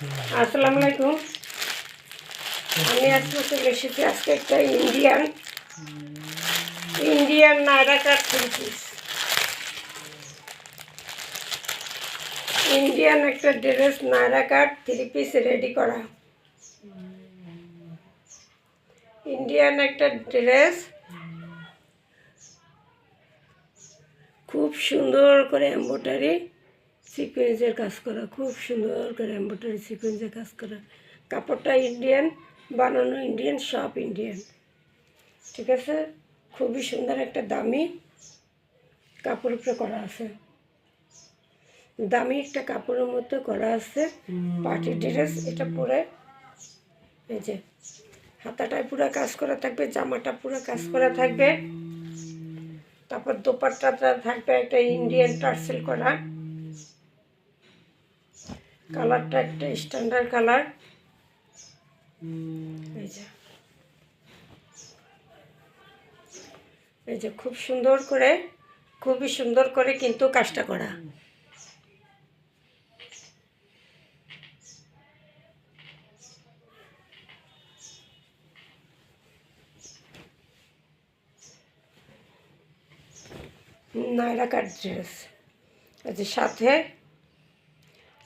আসসালামু আলাইকুম। আমি আজকে চলে এসেছি আজকে একটা Indian Naira cut three piece. Indian একটা dress Naira cut three piece ready করা। ইন্ডিয়ান একটা ড্রেস খুব সুন্দর করে এমব্রয়ডারি সিকোয়েন্সের কাজ করা, খুব সুন্দর করে এমব্রয়ডারি সিকোয়েন্সের কাজ করা। কাপড়টা ইন্ডিয়ান, বানানো ইন্ডিয়ান, সব ইন্ডিয়ান। ঠিক আছে, খুবই সুন্দর একটা দামি কাপড় উপরে করা আছে, দামি একটা কাপড়ের মধ্যে করা আছে পার্টি ড্রেস। এটা পরে এই যে হাতাটায় পুরো কাজ করা থাকবে, জামাটা পুরো কাজ করা থাকবে, তারপর দোপাট্টাটা থাকবে একটা ইন্ডিয়ান টার্সেল করা। কালারটা একটা স্ট্যান্ডার্ড কালার। এই যে খুব সুন্দর করে, খুবই সুন্দর করে কিন্তু কাজটা করা। Naira cut dress. এই যে সাথে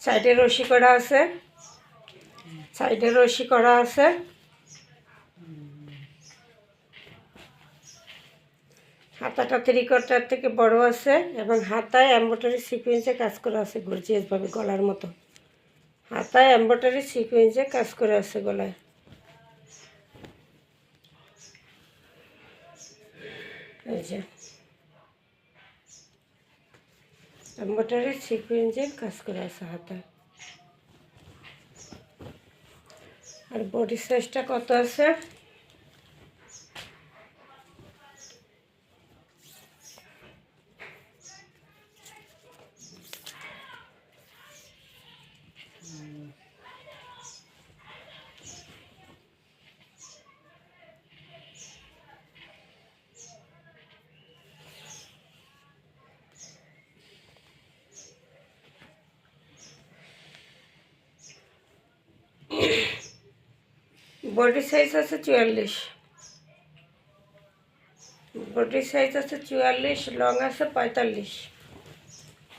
সাইডে রশি করা আছে, সাইডে রশি করা আছে। হাতাটা 3/4 থেকে বড় আছে এবং হাতায় এমব্রয়ডারি সিকোয়েন্সে কাজ করা আছে গর্জিয়াসভাবে, গলার মতো হাতায় এমব্রয়ডারি সিকোয়েন্সে কাজ করা আছে গলায়। এই যে এমব্রয়ডারি সিকোয়েন্সের কাজ করা আছে হাতায়। আর বডি সাইজটা কত আছে? বডি সাইজ আছে 44, বডি সাইজ আছে 44, লং আছে 45,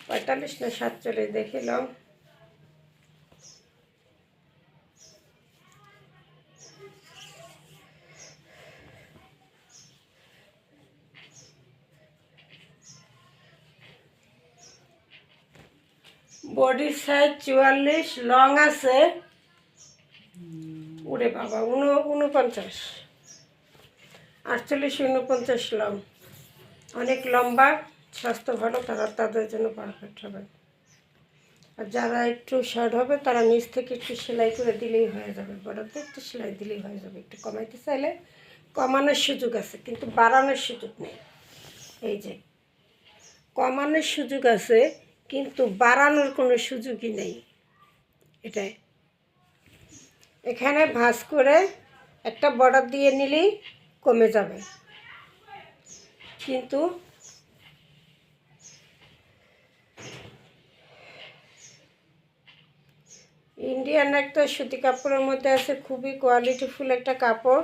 45 না 47 দেখি লং। বডি সাইজ 44, লং আছে ওরে বাবা 49, 48, 49 লং। অনেক লম্বা, স্বাস্থ্য ভালো, তাদের জন্য পারফেক্ট হবে। আর যারা একটু শর্ট হবে তারা নিচ থেকে একটু সেলাই করে দিলেই হয়ে যাবে, বড়দের একটু সেলাই দিলেই হয়ে যাবে। একটু কমাইতে চাইলে কমানোর সুযোগ আছে, কিন্তু বাড়ানোর সুযোগ নেই। এই যে কমানোর সুযোগ আছে কিন্তু বাড়ানোর কোনো সুযোগই নেই। এটাই এখানে ভাঁজ করে একটা বর্ডার দিয়ে নিলেই কমে যাবে, কিন্তু ইন্ডিয়ান একটা সুতি কাপড়ের মধ্যে আছে, খুবই কোয়ালিটিফুল একটা কাপড়।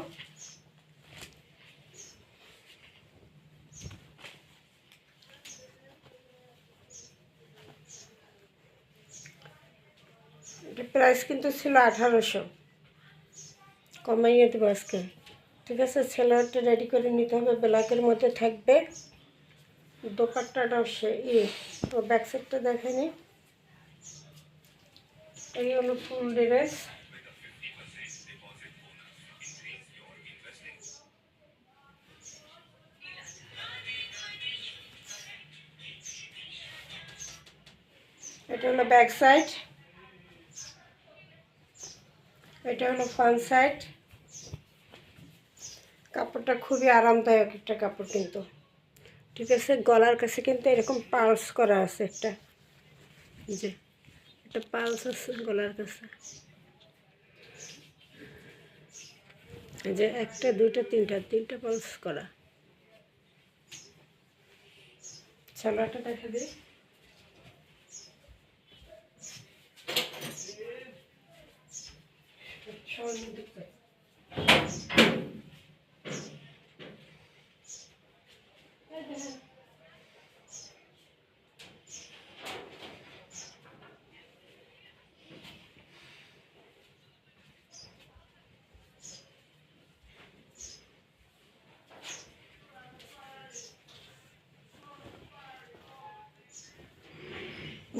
এটা প্রাইস কিন্তু ছিল 1800, কমাইয়ে দেবো আজকে। ঠিক আছে, সেলোয়ারটা রেডি করে নিতে হবে, ব্ল্যাকের মধ্যে থাকবে। দোপাট্টাটাও তো ব্যাক সাইডটা দেখেনি। এই হলো ফুল ড্রেস। এটা হলো ব্যাক সাইড, এটা হলো ফ্রন্ট সাইড। কাপড়টা খুবই আরামদায়ক একটা কাপড় কিন্তু। ঠিক আছে, গলার কাছে কিন্তু এরকম পালস করা আছে একটা, যে একটা পালস আছে গলার কাছে। এই যে একটা, দুইটা, তিনটা পালস করা। সালোয়ারটা দেখা দিই।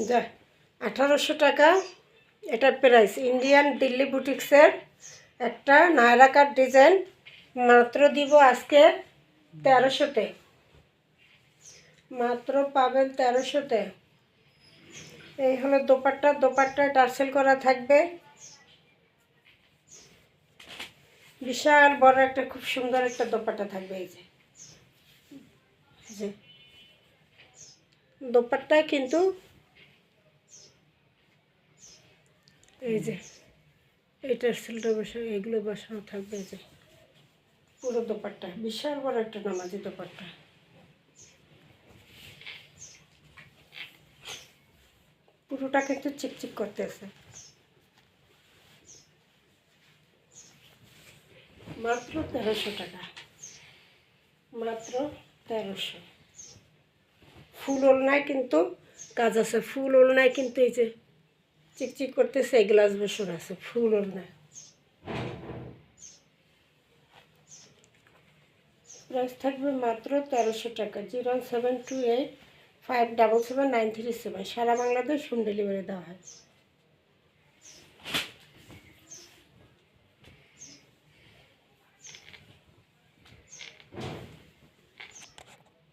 যা 1800 টাকা এটার প্রাইস। ইন্ডিয়ান দিল্লি বুটিক্সের একটা নায়রা কাট ডিজাইন, মাত্র দিব আজকে 1300-তে, মাত্র পাবেন 1300-তে। এই হলো দোপাট্টা, দোপাট্টায় টার্সেল করা থাকবে, বিশাল বড় একটা খুব সুন্দর একটা দোপাট্টা থাকবে। এই যে দোপাট্টায় কিন্তু এই যে এই টার্সেলটা বসানো, এগুলো বসানো থাকবে। এই যে পুরো দোপাট্টা, বিশাল বড় একটা নামাজি দোপাট্টা। পুরোটা কিন্তু চিকচিক করতেছে। মাত্র 1300 টাকা, মাত্র 1300। ফুল ওলনায় কিন্তু কাজ আছে, ফুল ওলনায় কিন্তু এই যে চিকচিক করতেছে, এই গ্লাস বসন আছে ফুল ওলনায়। প্রাইস থাকবে মাত্র 1300 টাকা। 01728577937, সারা বাংলাদেশ হোম ডেলিভারি দেওয়া হয়।